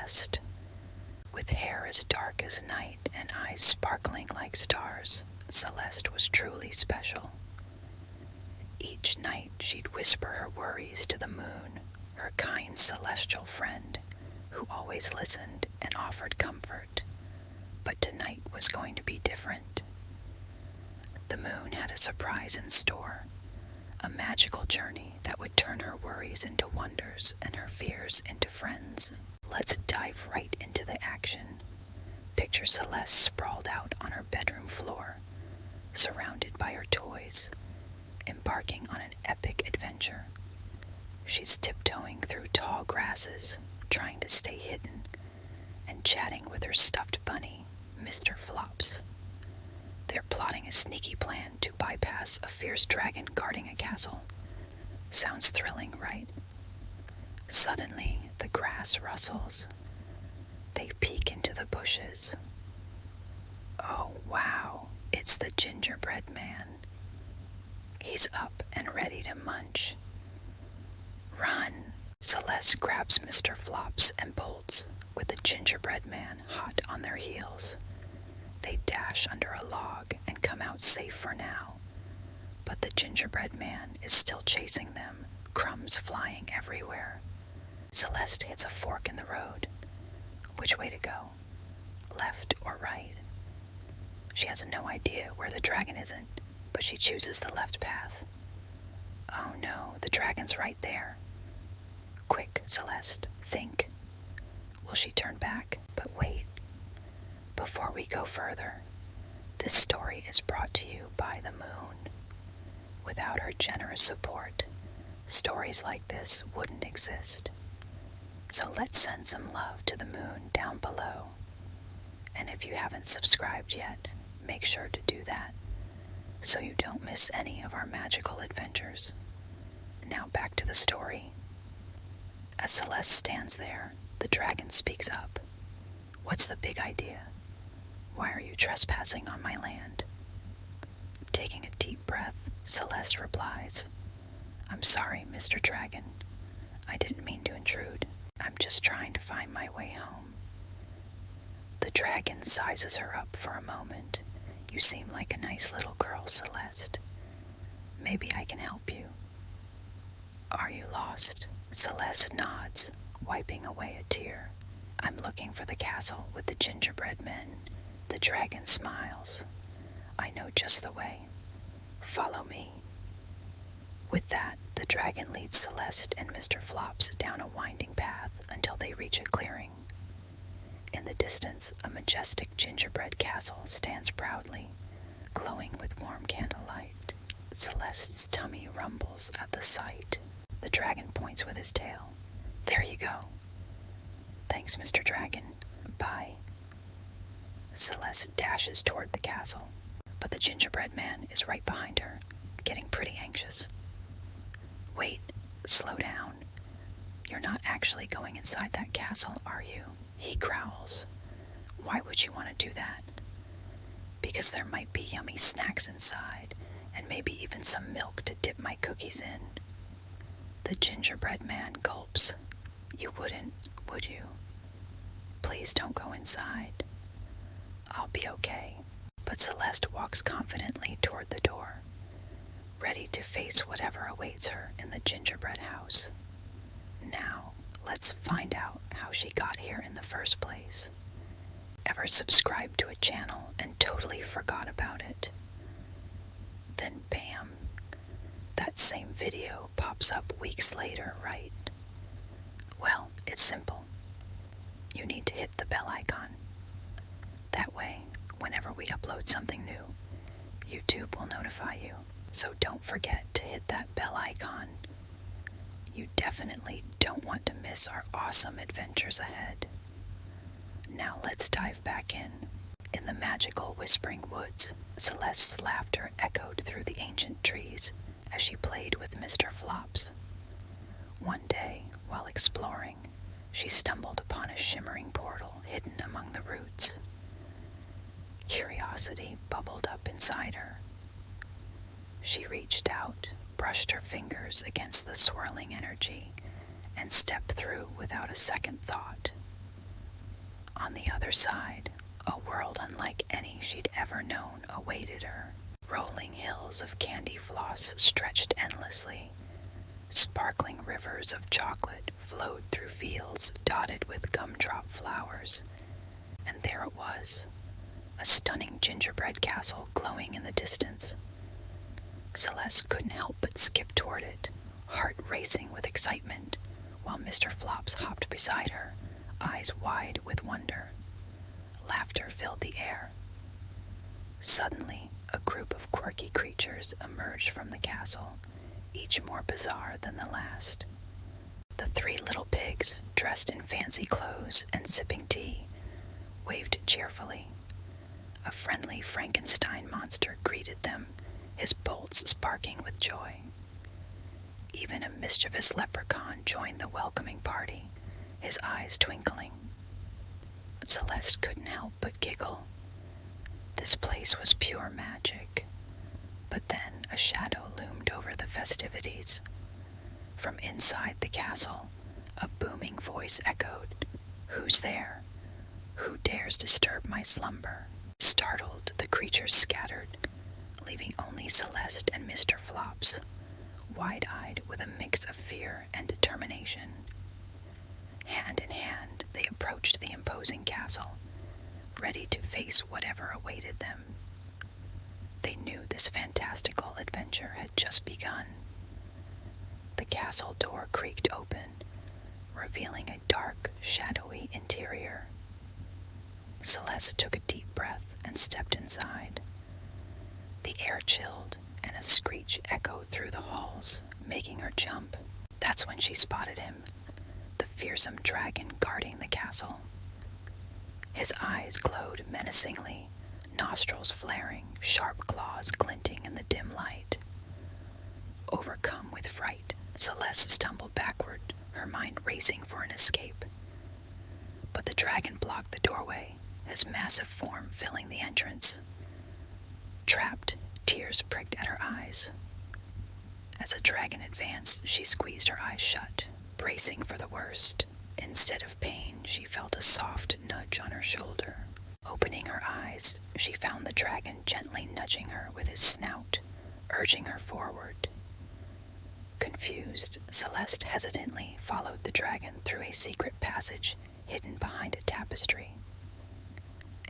Celeste. With hair as dark as night and eyes sparkling like stars, Celeste was truly special. Each night she'd whisper her worries to the moon, her kind celestial friend, who always listened and offered comfort. But tonight was going to be different. The moon had a surprise in store, a magical journey that would turn her worries into wonders and her fears into friends. Let's dive right into the action. Picture Celeste sprawled out on her bedroom floor, surrounded by her toys, embarking on an epic adventure. She's tiptoeing through tall grasses, trying to stay hidden, and chatting with her stuffed bunny, Mr. Flops. They're plotting a sneaky plan to bypass a fierce dragon guarding a castle. Sounds thrilling, right? Suddenly, the grass rustles. They peek into the bushes. Oh, wow, it's the gingerbread man. He's up and ready to munch. Run! Celeste grabs Mr. Flops and bolts, with the gingerbread man hot on their heels. They dash under a log and come out safe for now. But the gingerbread man is still chasing them, crumbs flying everywhere. Celeste hits a fork in the road. Which way to go? Left or right? She has no idea where the dragon isn't, but she chooses the left path. Oh no, the dragon's right there. Quick, Celeste, think. Will she turn back? But wait. Before we go further, this story is brought to you by the moon. Without her generous support, stories like this wouldn't exist. So let's send some love to the moon down below. And if you haven't subscribed yet, make sure to do that, so you don't miss any of our magical adventures. Now back to the story. As Celeste stands there, the dragon speaks up. What's the big idea? Why are you trespassing on my land? Taking a deep breath, Celeste replies, I'm sorry, Mr. Dragon. I didn't mean to intrude. I'm just trying to find my way home. The dragon sizes her up for a moment. You seem like a nice little girl, Celeste. Maybe I can help you. Are you lost? Celeste nods, wiping away a tear. I'm looking for the castle with the gingerbread men. The dragon smiles. I know just the way. Follow me. With that, the dragon leads Celeste and Mr. Flops down a winding path until they reach a clearing. In the distance, a majestic gingerbread castle stands proudly, glowing with warm candlelight. Celeste's tummy rumbles at the sight. The dragon points with his tail. There you go. Thanks, Mr. Dragon. Bye. Celeste dashes toward the castle, but the gingerbread man is right behind her, getting pretty anxious. Wait, slow down. You're not actually going inside that castle, are you? He growls. Why would you want to do that? Because there might be yummy snacks inside, and maybe even some milk to dip my cookies in. The gingerbread man gulps. You wouldn't, would you? Please don't go inside. I'll be okay. But Celeste walks confidently toward the door, ready to face whatever awaits her in the gingerbread house. Now, let's find out how she got here in the first place. Ever subscribed to a channel and totally forgot about it? Then bam, that same video pops up weeks later, right? Well, it's simple. You need to hit the bell icon. That way, whenever we upload something new, YouTube will notify you. So don't forget to hit that bell icon. You definitely don't want to miss our awesome adventures ahead. Now let's dive back in. In the magical whispering woods, Celeste's laughter echoed through the ancient trees as she played with Mr. Flops. One day, while exploring, she stumbled upon a shimmering portal hidden among the roots. Curiosity bubbled up inside her. She reached out, brushed her fingers against the swirling energy, and stepped through without a second thought. On the other side, a world unlike any she'd ever known awaited her. Rolling hills of candy floss stretched endlessly. Sparkling rivers of chocolate flowed through fields dotted with gumdrop flowers. And there it was, a stunning gingerbread castle glowing in the distance. Celeste couldn't help but skip toward it, heart racing with excitement, while Mr. Flops hopped beside her, eyes wide with wonder. Laughter filled the air. Suddenly, a group of quirky creatures emerged from the castle, each more bizarre than the last. The 3 little pigs, dressed in fancy clothes and sipping tea, waved cheerfully. A friendly Frankenstein monster greeted them, his bolts sparking with joy. Even a mischievous leprechaun joined the welcoming party, his eyes twinkling. Celeste couldn't help but giggle. This place was pure magic. But then a shadow loomed over the festivities. From inside the castle, a booming voice echoed, "Who's there? Who dares disturb my slumber?" Startled, the creatures scattered, leaving only Celeste and Mr. Flops, wide-eyed with a mix of fear and determination. Hand in hand, they approached the imposing castle, ready to face whatever awaited them. They knew this fantastical adventure had just begun. The castle door creaked open, revealing a dark, shadowy interior. Celeste took a deep breath and stepped inside. The air chilled, and a screech echoed through the halls, making her jump. That's when she spotted him, the fearsome dragon guarding the castle. His eyes glowed menacingly, nostrils flaring, sharp claws glinting in the dim light. Overcome with fright, Celeste stumbled backward, her mind racing for an escape. But the dragon blocked the doorway, his massive form filling the entrance. Trapped, tears pricked at her eyes. As the dragon advanced, she squeezed her eyes shut, bracing for the worst. Instead of pain, she felt a soft nudge on her shoulder. Opening her eyes, she found the dragon gently nudging her with his snout, urging her forward. Confused, Celeste hesitantly followed the dragon through a secret passage hidden behind a tapestry.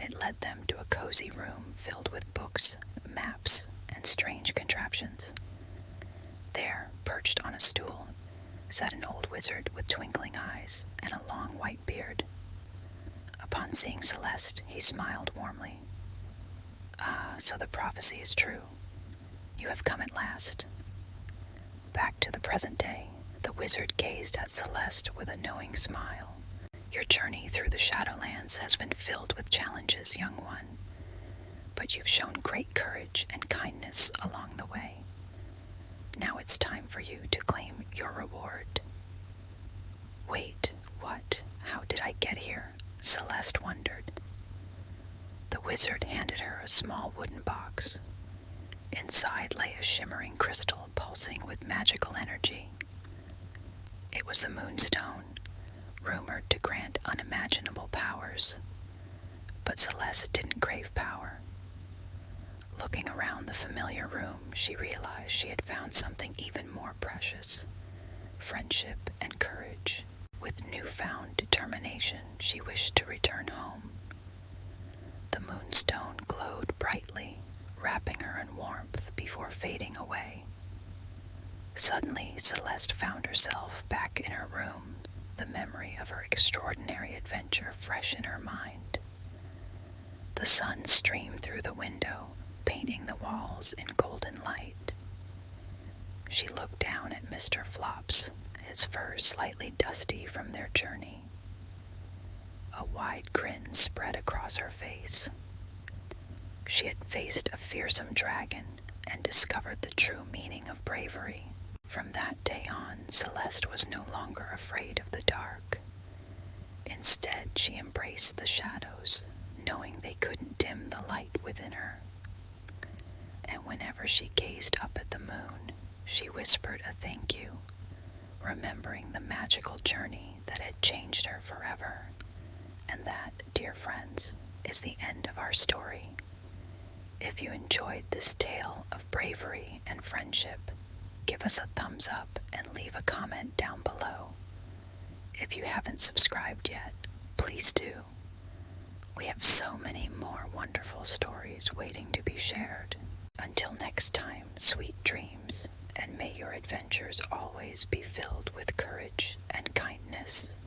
It led them to a cozy room filled with books, maps, and strange contraptions. There, perched on a stool, sat an old wizard with twinkling eyes and a long white beard. Upon seeing Celeste, he smiled warmly. "Ah, so the prophecy is true. You have come at last." Back to the present day, the wizard gazed at Celeste with a knowing smile. "Your journey through the Shadowlands has been filled with challenges, young one, but you've shown great courage and kindness along the way. Now it's time for you to claim your reward." "Wait, what? How did I get here?" Celeste wondered. The wizard handed her a small wooden box. Inside lay a shimmering crystal pulsing with magical energy. It was the Moonstone, rumored to grant unimaginable powers. But Celeste didn't crave power. Looking around the familiar room, she realized she had found something even more precious: friendship and courage. With newfound determination, she wished to return home. The Moonstone glowed brightly, wrapping her in warmth before fading away. Suddenly, Celeste found herself back in her room, the memory of her extraordinary adventure fresh in her mind. The sun streamed through the window, painting the walls in golden light. She looked down at Mr. Flops, his fur slightly dusty from their journey. A wide grin spread across her face. She had faced a fearsome dragon and discovered the true meaning of bravery. From that day on, Celeste was no longer afraid of the dark. Instead, she embraced the shadows, knowing they couldn't dim the light within her. And whenever she gazed up at the moon, she whispered a thank you, remembering the magical journey that had changed her forever. And that, dear friends, is the end of our story. If you enjoyed this tale of bravery and friendship, give us a thumbs up and leave a comment down below. If you haven't subscribed yet, please do. We have so many more wonderful stories waiting to be shared. Until next time, sweet dreams, and may your adventures always be filled with courage and kindness.